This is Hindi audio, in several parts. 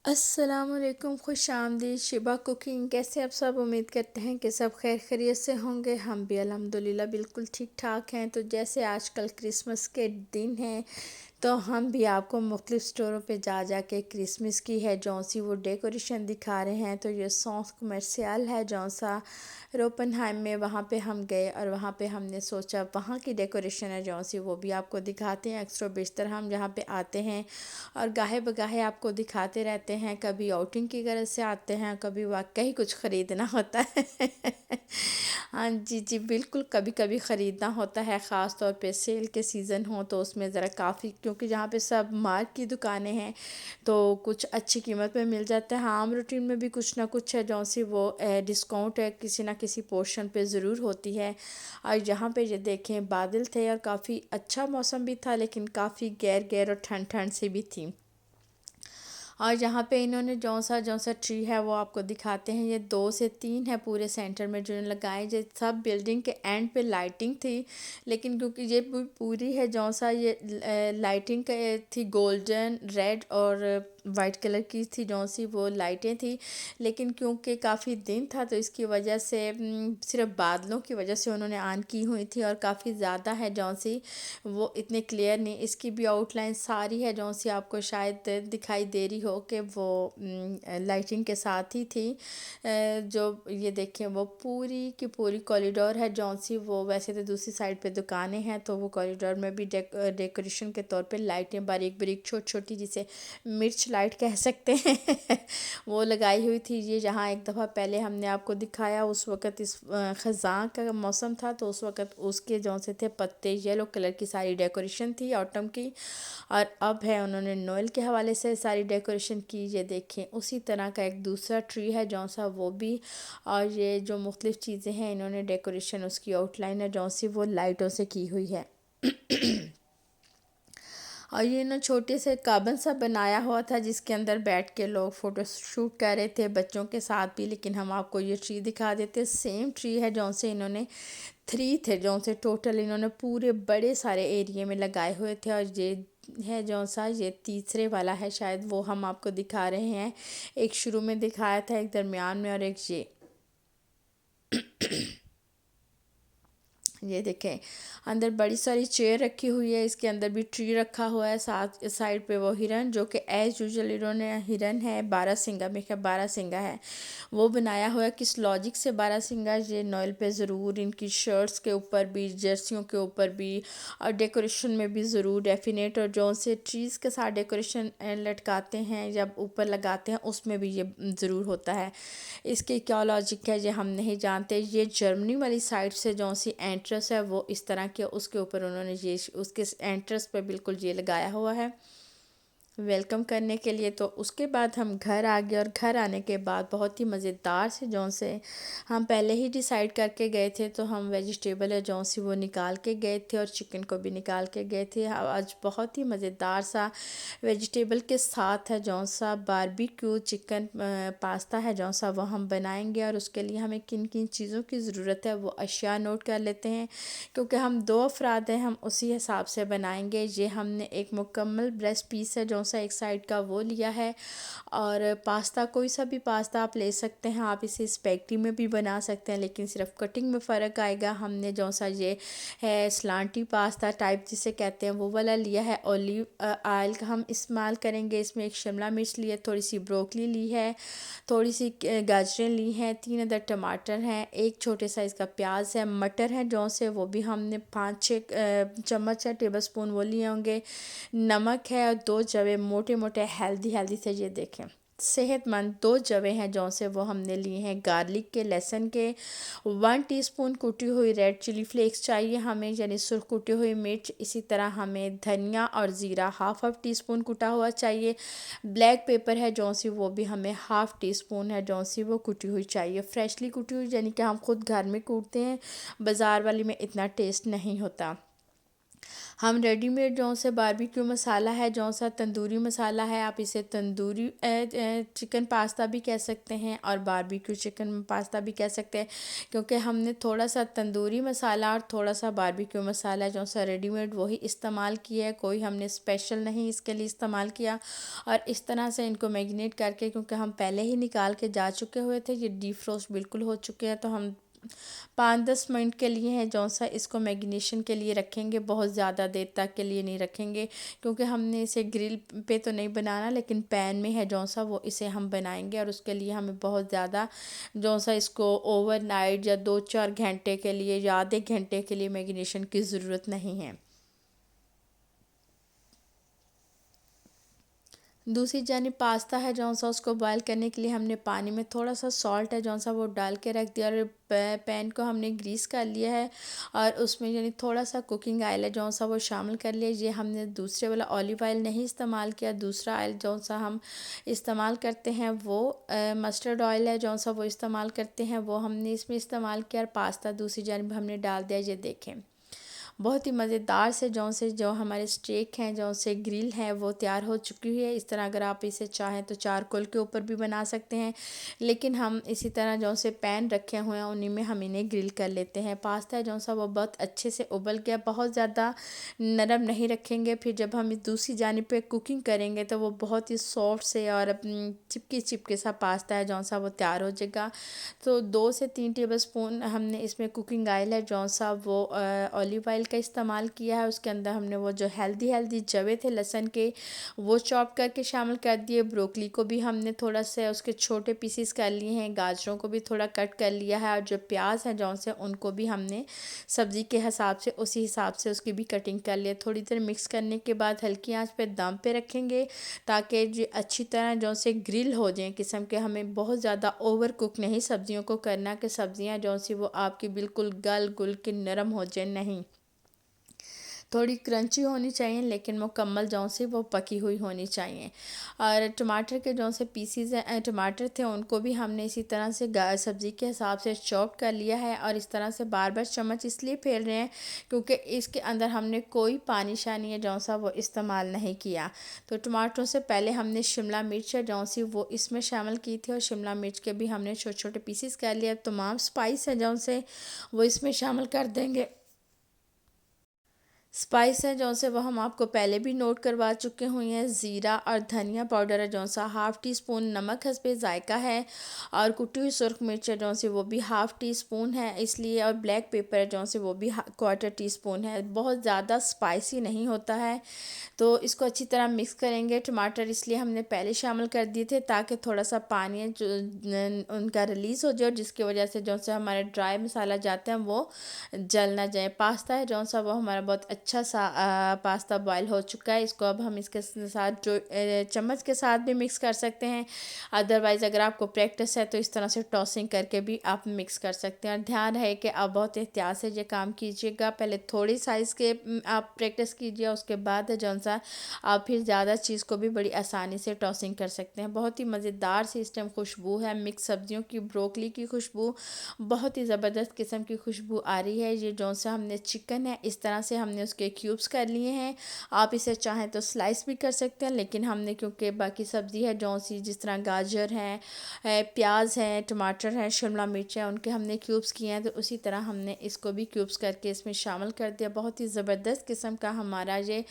अस्सलामुअलैकुम, खुश आमदीद शिबा कुकिंग। कैसे आप सब? उम्मीद करते हैं कि सब खैर खैरियत से होंगे। हम भी अल्हम्दुलिल्लाह बिल्कुल ठीक ठाक हैं। तो जैसे आजकल क्रिसमस के दिन हैं तो हम भी आपको मुख्तलिफ़ स्टोरों पे जा जा के क्रिसमस की है जौन सी वो डेकोरेशन दिखा रहे हैं। तो ये सॉन्स कमर्शियल है जौन सा रोपनहाइम में, वहाँ पे हम गए और वहाँ पे हमने सोचा वहाँ की डेकोरेशन है जौन सी वो भी आपको दिखाते हैं। अक्सर बेशतर हम जहाँ पे आते हैं और गाहे बगाहे आपको दिखाते रहते हैं। कभी आउटिंग की गरज से आते हैं, कभी वाकई कुछ ख़रीदना होता है। हाँ जी जी बिल्कुल, कभी कभी ख़रीदना होता है, ख़ास तौर पे सेल के सीज़न हो तो उसमें ज़रा काफ़ी, क्योंकि जहाँ पे सब मार्क की दुकानें हैं तो कुछ अच्छी कीमत में मिल जाता है। हाँ, आम रूटीन में भी कुछ ना कुछ है जौन सी वो डिस्काउंट है किसी ना किसी पोर्शन पे ज़रूर होती है। और यहाँ पे ये देखें, बादल थे और काफ़ी अच्छा मौसम भी था, लेकिन काफ़ी गैर गैर और ठंड ठंड सी भी थी। और यहाँ पे इन्होंने जौन सा ट्री है वो आपको दिखाते हैं। ये 2 से 3 है पूरे सेंटर में जो लगाए। ये सब बिल्डिंग के एंड पे लाइटिंग थी, लेकिन क्योंकि ये पूरी है जौन सा ये लाइटिंग थी, गोल्डन रेड और वाइट कलर की थी जौन सी वो लाइटें थी। लेकिन क्योंकि काफ़ी दिन था तो इसकी वजह से सिर्फ बादलों की वजह से उन्होंने ऑन की हुई थी और काफ़ी ज़्यादा है जौन सी वो इतने क्लियर नहीं। इसकी भी आउटलाइन सारी है जौन सी आपको शायद दिखाई दे रही हो कि वो लाइटिंग के साथ ही थी। जो ये देखें वो पूरी की पूरी कॉरिडोर है जौन सी वो, वैसे तो दूसरी साइड पे दुकानें हैं तो वो कॉरिडोर में भी डेकोरेशन के तौर पे लाइटें बारीक बारीक छोटी छोटी, जिसे मिर्च लाइट कह सकते हैं वो लगाई हुई थी। ये जहाँ एक दफ़ा पहले हमने आपको दिखाया उस वक़्त इस ख़ज़ां का मौसम था तो उस वक़्त उसके जौन से थे पत्ते येलो कलर की सारी डेकोरेशन थी ऑटम की। और अब है उन्होंने नोएल के हवाले से सारी डेकोरेशन की। ये देखें उसी तरह का एक दूसरा ट्री है जौन सा वो भी। और ये जो मुख्तलिफ़ चीज़ें हैं इन्होंने डेकोरेशन उसकी आउटलाइन है जौन सी वो लाइटों से की हुई है। और ये ना छोटे से काबन सा बनाया हुआ था जिसके अंदर बैठ के लोग फ़ोटो शूट कर रहे थे बच्चों के साथ भी। लेकिन हम आपको ये ट्री दिखा देते, सेम ट्री है जौन से इन्होंने 3 थे जौन से टोटल इन्होंने पूरे बड़े सारे एरिया में लगाए हुए थे। और ये है जौन सा ये तीसरे वाला है शायद, वो हम आपको दिखा रहे हैं। एक शुरू में दिखाया था, एक दरमियान में और एक ये देखें अंदर बड़ी सारी चेयर रखी हुई है। इसके अंदर भी ट्री रखा हुआ है, साथ साइड पे वो हिरन जो कि एज यूजुअल इन्होंने हिरन है बारहसिंगा में, क्या बारहसिंगा है वो बनाया हुआ है। किस लॉजिक से बारहसिंगा, ये नॉयल पे ज़रूर इनकी शर्ट्स के ऊपर भी, जर्सियों के ऊपर भी और डेकोरेशन में भी ज़रूर डेफिनेट। और जो से ट्रीज़ के साथ डेकोरेशन लटकाते हैं जब ऊपर लगाते हैं उसमें भी ये ज़रूर होता है। इसके क्या लॉजिक है ये हम नहीं जानते। ये जर्मनी वाली साइड से जो सी एंट्रेंस है वो इस तरह के, उसके ऊपर उन्होंने ये उसके एंट्रेंस पे बिल्कुल ये लगाया हुआ है वेलकम करने के लिए। तो उसके बाद हम घर आ गए और घर आने के बाद बहुत ही मज़ेदार से जौन से हम पहले ही डिसाइड करके गए थे तो हम वेजिटेबल है जौन सी वो निकाल के गए थे और चिकन को भी निकाल के गए थे। आज बहुत ही मज़ेदार सा वेजिटेबल के साथ है जौन सा बारबेक्यू चिकन पास्ता है जौन सा वो हम बनाएंगे। और उसके लिए हमें किन किन चीज़ों की ज़रूरत है वो अशिया नोट कर लेते हैं, क्योंकि हम 2 अफराद हैं, हम उसी हिसाब से बनाएंगे। ये हमने एक मुकम्मल ब्रेस्ट पीस है जो सा एक साइड का वो लिया है। और पास्ता कोई सा भी पास्ता आप ले सकते हैं, आप इसे स्पैगेटी में भी बना सकते हैं, लेकिन सिर्फ कटिंग में फ़र्क आएगा। हमने जो सा ये है स्लांटी पास्ता टाइप जिसे कहते हैं वो वाला लिया है। ऑलिव ऑयल का हम इस्तेमाल करेंगे। इसमें एक शिमला मिर्च ली है, थोड़ी सी ब्रोकली ली है, थोड़ी सी गाजरें ली हैं, 3 अदर टमाटर हैं, एक छोटे साइज़ का प्याज है, मटर है जो से वो भी हमने 5-6 चम्मच है टेबल स्पून वो लिए होंगे, नमक है और 2 जवे मोटे मोटे हेल्दी हेल्दी से ये देखें सेहतमंद 2 जवे हैं जौन से वो हमने लिए हैं गार्लिक के, लहसुन के। 1 टीस्पून कुटी हुई रेड चिली फ्लेक्स चाहिए हमें, यानी सुर्ख कुटी हुई मिर्च। इसी तरह हमें धनिया और ज़ीरा हाफ टीस्पून कुटा हुआ चाहिए। ब्लैक पेपर है जौन सी वो भी हमें हाफ़ टी स्पून है जौन सी वो कुटी हुई चाहिए, फ्रेशली कुटी हुई, यानी कि हम खुद घर में कूटते हैं, बाज़ार वाली में इतना टेस्ट नहीं होता। हम रेडीमेड जौन से बारबेक्यू मसाला है, जौन सा तंदूरी मसाला है, आप इसे तंदूरी चिकन पास्ता भी कह सकते हैं और बारबेक्यू चिकन पास्ता भी कह सकते हैं, क्योंकि हमने थोड़ा सा तंदूरी मसाला और थोड़ा सा बारबेक्यू मसाला जौन सा रेडीमेड वही इस्तेमाल किया है, कोई हमने स्पेशल नहीं इसके लिए इस्तेमाल किया। और इस तरह से इनको मैरिनेट करके, क्योंकि हम पहले ही निकाल के जा चुके हुए थे, ये डीप फ्रोस्ट बिल्कुल हो चुके हैं, तो हम 5-10 मिनट के लिए हैं जौन सा इसको मैरिनेशन के लिए रखेंगे, बहुत ज़्यादा देर तक के लिए नहीं रखेंगे, क्योंकि हमने इसे ग्रिल पे तो नहीं बनाना, लेकिन पैन में है जौन सा वो इसे हम बनाएंगे, और उसके लिए हमें बहुत ज़्यादा जौन सा इसको ओवरनाइट या 2-4 घंटे के लिए या आधे घंटे के लिए मैरिनेशन की ज़रूरत नहीं है। दूसरी जानी पास्ता है जौन सा, उसको बॉयल करने के लिए हमने पानी में थोड़ा सा सॉल्ट है जौन सा वो डाल के रख दिया, और पैन को हमने ग्रीस कर लिया है, और उसमें यानी थोड़ा सा कुकिंग ऑयल है जौन सा वो शामिल कर लिया। ये हमने दूसरे वाला ऑलिव ऑयल नहीं इस्तेमाल किया, दूसरा ऑयल जौन सा हम इस्तेमाल करते हैं वो मस्टर्ड ऑयल है जौन सा वो इस्तेमाल करते हैं, वो हमने इसमें इस्तेमाल किया, और पास्ता दूसरी जानिब हमने डाल दिया। ये देखें, बहुत ही मज़ेदार से जौन से जो हमारे स्टेक हैं, जौन से ग्रिल है, वो तैयार हो चुकी हुई है। इस तरह अगर आप इसे चाहें तो चारकोल के ऊपर भी बना सकते हैं, लेकिन हम इसी तरह जौन से पैन रखे हुए हैं उन्हीं में हम इन्हें ग्रिल कर लेते हैं। पास्ता है जौन सा वो बहुत अच्छे से उबल गया, बहुत ज़्यादा नरम नहीं रखेंगे, फिर जब हम दूसरी जानिब पे कुकिंग करेंगे तो वो बहुत ही सॉफ्ट से और चिपकी चिपके सा पास्ता है जौन सा वो तैयार हो जाएगा। तो 2 से 3 टेबल स्पून हमने इसमें कुकिंग ऑयल है जौन सा वो ऑलिव ऑयल का इस्तेमाल किया है। उसके अंदर हमने वो जो हेल्दी हेल्दी जवे थे लहसुन के, वो चॉप करके शामिल कर दिए। ब्रोकली को भी हमने थोड़ा सा उसके छोटे पीसीस कर लिए हैं, गाजरों को भी थोड़ा कट कर लिया है, और जो प्याज है जौन से उनको भी हमने सब्ज़ी के हिसाब से उसी हिसाब से उसकी भी कटिंग कर लिया। थोड़ी देर मिक्स करने के बाद हल्की आंच पे दम पे रखेंगे, ताकि जो अच्छी तरह जौन से ग्रिल हो जाए किस्म के। हमें बहुत ज़्यादा ओवर कुक नहीं सब्ज़ियों को करना कि सब्ज़ियाँ जौन सी वो आपकी बिल्कुल गल गुल के नरम हो जाए, नहीं, थोड़ी क्रंची होनी चाहिए, लेकिन मुकम्मल जौन सी वो पकी हुई होनी चाहिए। और टमाटर के जौन से पीसीज टमाटर थे उनको भी हमने इसी तरह से सब्ज़ी के हिसाब से चॉप कर लिया है, और इस तरह से बार बार चम्मच इसलिए फेर रहे हैं क्योंकि इसके अंदर हमने कोई पानी शानी है जौन सा वो इस्तेमाल नहीं किया। तो टमाटरों से पहले हमने शिमला मिर्च है जौन सी वो इसमें शामिल की थी, और शिमला मिर्च के भी हमने छोटे छोटे पीसीस कर लिया। तमाम स्पाइस है जौन से वो इसमें शामिल कर देंगे। स्पाइस है जौन से वो हम आपको पहले भी नोट करवा चुके हुए हैं। ज़ीरा और धनिया पाउडर है जौन सा ½ टी स्पून, नमक हस्बे ज़ायका है, और कुटी हुई सुरख मिर्च है जौन से वो भी ½ टी स्पून है इसलिए, और ब्लैक पेपर है जौन से वो भी ¼ टी स्पून है। बहुत ज़्यादा स्पाइसी नहीं होता है, तो इसको अच्छी तरह मिक्स करेंगे। टमाटर इसलिए हमने पहले शामिल कर दिए थे ताकि थोड़ा सा पानी है जो उनका रिलीज़ हो जाए, जिसकी वजह से जौन से हमारे ड्राई मसाला जाते हैं वो जल ना जाए। पास्ता है जौन सा वो हमारा बहुत अच्छा सा पास्ता बॉयल हो चुका है। इसको अब हम इसके साथ जो चम्मच के साथ भी मिक्स कर सकते हैं, अदरवाइज़ अगर आपको प्रैक्टिस है तो इस तरह से टॉसिंग करके भी आप मिक्स कर सकते हैं। और ध्यान रहे कि आप बहुत एहतियात से ये काम कीजिएगा, पहले थोड़ी साइज़ के आप प्रैक्टिस कीजिए, उसके बाद जौन सा आप फिर ज़्यादा चीज़ को भी बड़ी आसानी से टॉसिंग कर सकते हैं। बहुत ही मज़ेदार सी इस टाइम खुशबू है, मिक्स सब्जियों की, ब्रोकली की खुशबू, बहुत ही ज़बरदस्त किस्म की खुशबू आ रही है। ये जौन सा हमने चिकन है इस तरह से हमने उसके क्यूब्स कर लिए हैं। आप इसे चाहें तो स्लाइस भी कर सकते हैं, लेकिन हमने क्योंकि बाकी सब्ज़ी है जौन सी जिस तरह गाजर है, प्याज है, टमाटर है, शिमला मिर्च है, उनके हमने क्यूब्स किए हैं, तो उसी तरह हमने इसको भी क्यूब्स करके इसमें शामिल कर दिया। बहुत ही ज़बरदस्त किस्म का हमारा ये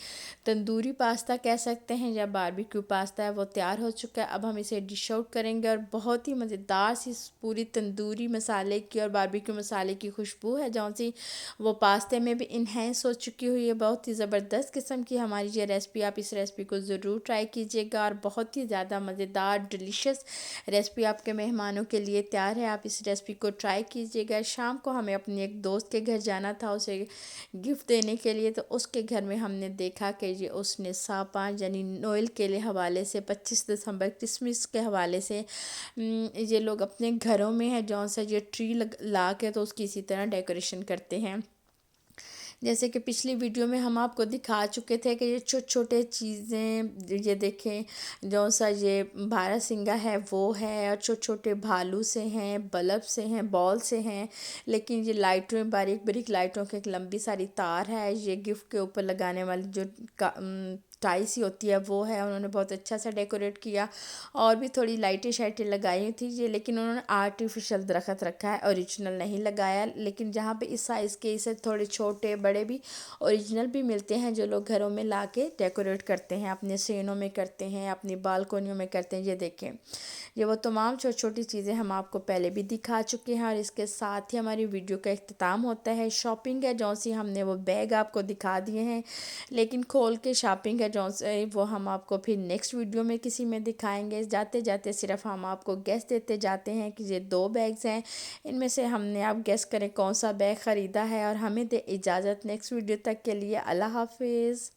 तंदूरी पास्ता कह सकते हैं या बारबेक्यू पास्ता है वो तैयार हो चुका है। अब हम इसे डिश आउट करेंगे, और बहुत ही मज़ेदार सी पूरी तंदूरी मसाले की और बारबेक्यू मसाले की खुशबू है जौन सी वो पास्ते में भी इन्हेंस हो चुकी हुई है। बहुत ही ज़बरदस्त किस्म की हमारी ये रेसिपी, आप इस रेसिपी को ज़रूर ट्राई कीजिएगा, और बहुत ही ज़्यादा मज़ेदार डिलीशियस रेसिपी आपके मेहमानों के लिए तैयार है। आप इस रेसिपी को ट्राई कीजिएगा। शाम को हमें अपने एक दोस्त के घर जाना था उसे गिफ्ट देने के लिए, तो उसके घर में हमने देखा कि ये उसने सापा यानी नोएल के लिए हवाले से 25 दिसंबर क्रिसमस के हवाले से ये लोग अपने घरों में है जौन सा ये ट्री ला के तो उसकी इसी तरह डेकोरेशन करते हैं। जैसे कि पिछली वीडियो में हम आपको दिखा चुके थे कि ये छोटे छोटे चीज़ें, ये देखें, जो सा ये बारहसिंगा है वो है, और छोटे छोटे भालू से हैं, बल्ब से हैं, बॉल से हैं। लेकिन ये लाइटों में बारीक बारीक लाइटों की एक लंबी सारी तार है। ये गिफ्ट के ऊपर लगाने वाली जो टाई सी होती है वो है। उन्होंने बहुत अच्छा सा डेकोरेट किया, और भी थोड़ी लाइटें शाइटें लगाई हुई थी ये, लेकिन उन्होंने आर्टिफिशियल दरख्त रखा है, ओरिजिनल नहीं लगाया। लेकिन जहाँ पे इस साइज़ के इसे थोड़े छोटे बड़े भी ओरिजिनल भी मिलते हैं, जो लोग घरों में ला के डेकोरेट करते हैं, अपने सीनों में करते हैं, अपनी बालकोनियों में करते हैं। ये देखें, ये वो तमाम छोटी छोटी चीज़ें हम आपको पहले भी दिखा चुके हैं, और इसके साथ ही हमारी वीडियो का इख्तिताम होता है। शॉपिंग है जौन सी हमने वो बैग आपको दिखा दिए हैं, लेकिन खोल के शॉपिंग है जौन से वो हम आपको फिर नेक्स्ट वीडियो में किसी में दिखाएंगे। जाते जाते सिर्फ हम आपको गेस देते जाते हैं कि ये 2 बैग्स हैं, इनमें से हमने आप गेस करें कौन सा बैग ख़रीदा है। और हमें दे इजाज़त नेक्स्ट वीडियो तक के लिए। अल्लाह हाफिज़।